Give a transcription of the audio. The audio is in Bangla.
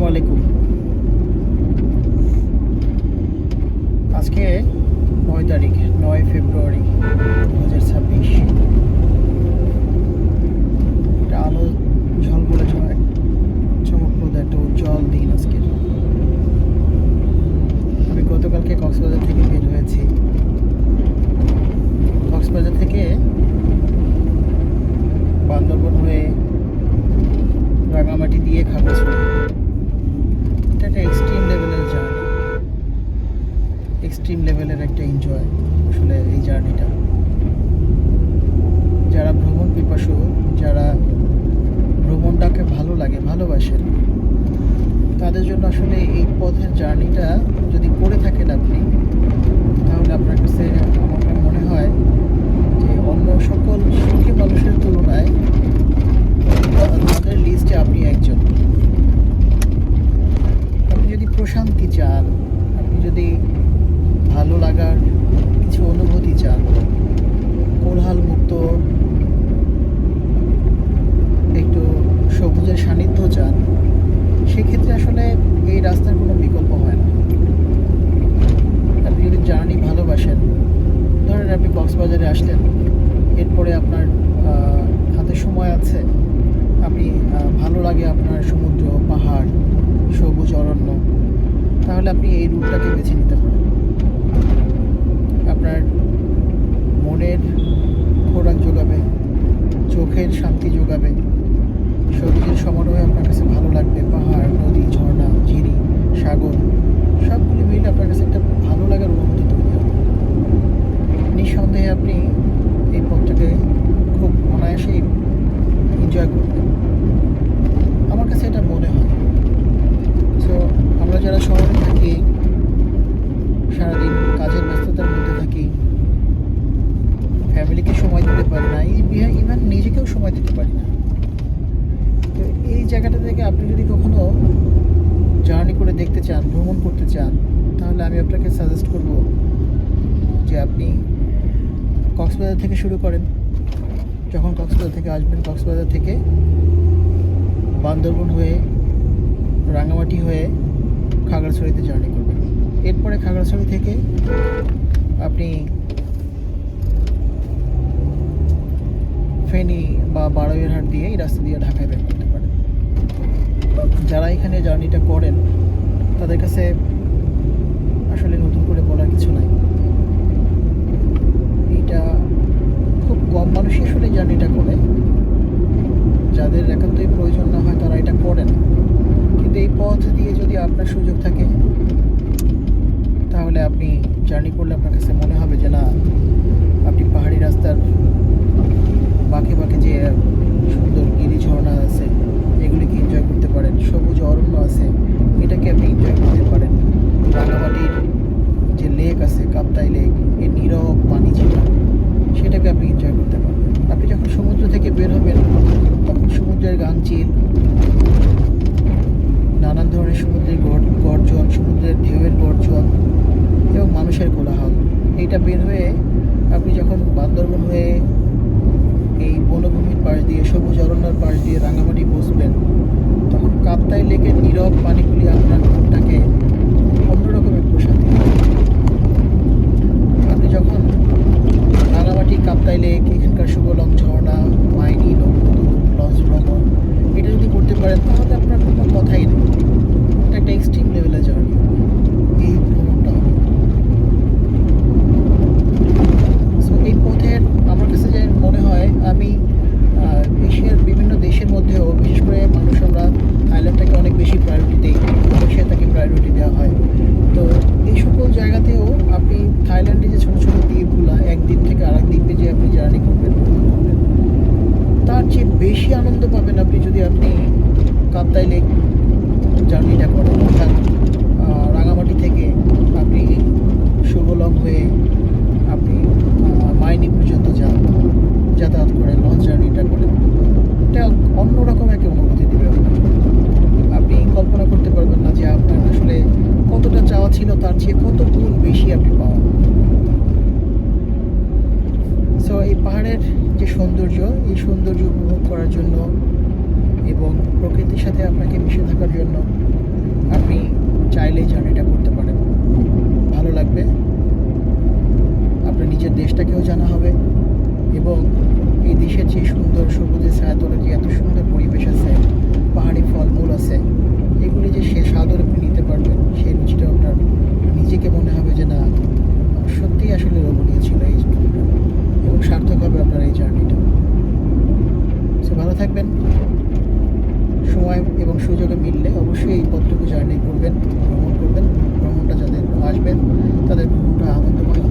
আলাইকুম। আজকে 9 তারিখ, 9 ফেব্রুয়ারি 2026। একটা আলো ঝলমলে চমকপ্রদ একটা উজ্জ্বল দিন আজকের। আমি গতকালকে কক্সবাজার থেকে বের হয়েছি। কক্সবাজার থেকে বান্দরবন হয়ে রাঙামাটি দিয়ে খাগড়াছড়ি। এটা একটা এক্সট্রিম লেভেলের জার্নি, এক্সট্রিম লেভেলের একটা এনজয় আসলে এই জার্নিটা। যারা ভ্রমণ পিপাসু, যারা ভ্রমণটাকে ভালো লাগে, ভালোবাসেন, তাদের জন্য আসলে এই পথের জার্নিটা যদি করে থাকেন আপনি, তাহলে আপনার কাছে আমার মনে হয় যে অন্য সকল সুখী মানুষের তুলনায় তাদের লিস্টে আপনি একজন। আপনি যদি প্রশান্তি চান, আপনি যদি ভালো লাগার কিছু অনুভূতি চান, কোলাহল মুক্ত একটু সবুজের সান্নিধ্য চান, সেক্ষেত্রে আসলে এই রাস্তার কোনো বিকল্প হয় না। আপনি যদি জার্নি ভালোবাসেন, ধরেন আপনি কক্সবাজারে আসলেন, এরপরে আপনার হাতে সময় আছে, আপনি ভালো লাগে আপনার সমুদ্র, পাহাড়, সবুজ অরণ্য, তাহলে আপনি এই রুটটাকে বেছে নিতে পারেন। আপনার মনের খোরাক যোগাবে, চোখের শান্তি যোগাবে, সবুজের সমারোহে আপনার কাছে ভালো লাগবে। পাহাড়, নদী, ঝর্ণা, ঝিরি, সাগর সবগুলি মিলে আপনার কাছে একটা ভালো লাগার অনুভূতি তৈরি হবে। নিঃসন্দেহে আপনি এই পথটাকে খুব অনায়াসেই এনজয় করবেন, আমার কাছে এটা মনে হয়। সো আমরা যারা শহরে থাকি, সারাদিন কাজের ব্যস্ততার মধ্যে থাকি, ফ্যামিলিকে সময় দিতে পারি না, ইভেন নিজেকেও সময় দিতে পারি না। তো এই জায়গাটা থেকে আপনি যদি কখনো জার্নি করে দেখতে চান, ভ্রমণ করতে চান, তাহলে আমি আপনাকে সাজেস্ট করব যে আপনি কক্সবাজার থেকে শুরু করেন। যখন কক্সবাজার থেকে আসবেন, কক্সবাজার থেকে বান্দরবন হয়ে, রাঙামাটি হয়ে খাগড়াছড়িতে জার্নি করবেন। এরপরে খাগড়াছড়ি থেকে আপনি ফেনী বা বারোয়ারহাট দিয়ে এই রাস্তা দিয়ে ঢাকায় ব্যাক করতে পারেন। যারা এখানে জার্নিটা করেন, তাদের কাছে আসলে নতুন করে বলার কিছু নাই। এটা খুব কম মানুষই আসলে জার্নিটা করে, যাদের একান্তই প্রয়োজন না হয় তারা এটা করে না। কিন্তু এই পথ দিয়ে যদি আপনার সুযোগ থাকে, তাহলে আপনি জার্নি করলে আপনার কাছে মনে হবে যে না, আপনি পাহাড়ি রাস্তার বাঁকে বাঁকে যে সুন্দর গিরি ঝর্ণা আছে, এগুলিকে এনজয় করতে পারেন। সবুজ অরণ্য আছে, এটাকে আপনি এনজয় করতে পারেন। রাঙামাটির যে লেক আছে, কাপ্তাই লেক, এই নীরব পানি যেটা, সেটাকে আপনি এনজয় করতে পারবেন। আপনি যখন সমুদ্র থেকে বের হবেন, তখন সমুদ্রের গাংচিল, নানান ধরনের সমুদ্রের গর্জন, সমুদ্রের ঢেউয়ের গর্জন এবং মানুষের কোলাহল, এইটা বের হয়ে আপনি যখন বান্দরবন হয়ে এই বনভূমির পাশ দিয়ে, সবুজ অরণ্যের পাশ দিয়ে রাঙামাটি পৌঁছবেন, তখন কাপ্তাই লেকের নীরব পানিগুলি আপনার মনটাকে অন্যরকমের প্রশান্তি দেবে। আপনি যখন রাঙামাটি, কাপ্তাই লেক, এখানকার সুবলং ঝর্ণা, মাইনি, লংগদু, লঞ্চ ভ্রমণ, এটা যদি করতে পারেন, তাহলে আপনার কোনো কথাই নেই। এটা একটা এক্সট্রিম লেভেলের জার্নি এই ভ্রমণটা হবে। সো এই পথের আমার কাছে যে মনে হয়, আমি এশিয়ার বিভিন্ন দেশের মধ্যেও, বিশেষ করে মানুষ আমরা থাইল্যান্ডটাকে অনেক বেশি প্রায়োরিটি দিই, মালয়েশিয়াটাকে প্রায়োরিটি দেওয়া হয়। তো এই সকল জায়গাতেও আপনি থাইল্যান্ডে যে ছোটো ছোটো দ্বীপগুলো, এক দ্বীপ থেকে আরেক দ্বীপে যে আপনি জার্নি করবেন, তার চেয়ে বেশি আনন্দ পাবেন আপনি যদি আপনি কাপ্তাই লেক জার্নিটা করেন। অর্থাৎ রাঙামাটি থেকে আপনি সুবলং হয়ে আপনি মাইনি পর্যন্ত যাতায়াত করেন, লঞ্চ জার্নিটা করেন। এটা অন্যরকম একটা অনুভূতি দেবে। আপনি কল্পনা করতে পারবেন না যে আপনার আসলে কতটা চাওয়া ছিল, তার চেয়ে কত গুণ বেশি আপনি পাওয়া। সো এই পাহাড়ের যে সৌন্দর্য, এই সৌন্দর্য উপভোগ করার জন্য এবং প্রকৃতির সাথে আপনাকে মিশে থাকার জন্য চাইলে এই জার্নিটা করতে পারেন। ভালো লাগবে, আপনার নিজের দেশটাকেও জানা হবে এবং এই দেশের যে সুন্দর সবুজের ছায়াতলে যে এত সুন্দর পরিবেশ আছে, পাহাড়ি ফলমূল আছে, এগুলি যে সে স্বাদর আপনি নিতে পারবেন, সেই রুচিটা আপনার নিজেকে মনে হবে যে না, সত্যিই আসলে লোভনীয় ছিল এই ট্যুরটা এবং সার্থক হবে আপনার এই জার্নিটা। সো ভালো থাকবেন, সময় এবং সুযোগে মিললে অবশ্যই এই পথটুকু জার্নি করবেন, ভ্রমণ করবেন। ভ্রমণটা যাদের আসবেন তাদের ভ্রমণটা আনন্দময়